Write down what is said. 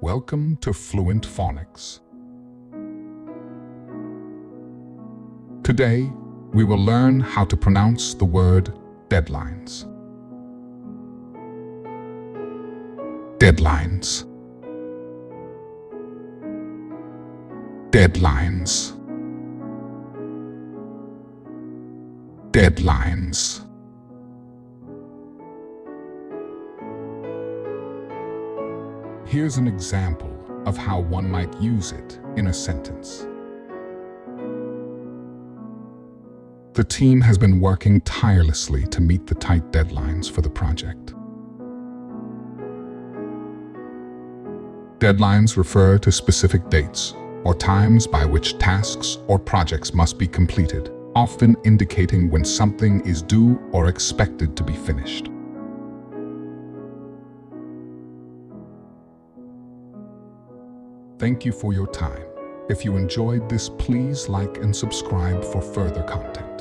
Welcome to Fluent Phonics. Today, we will learn how to pronounce the word deadlines. Deadlines. Deadlines. Deadlines. Here's an example of how one might use it in a sentence. The team has been working tirelessly to meet the tight deadlines for the project. Deadlines refer to specific dates or times by which tasks or projects must be completed, often indicating when something is due or expected to be finished. Thank you for your time. If you enjoyed this, please like and subscribe for further content.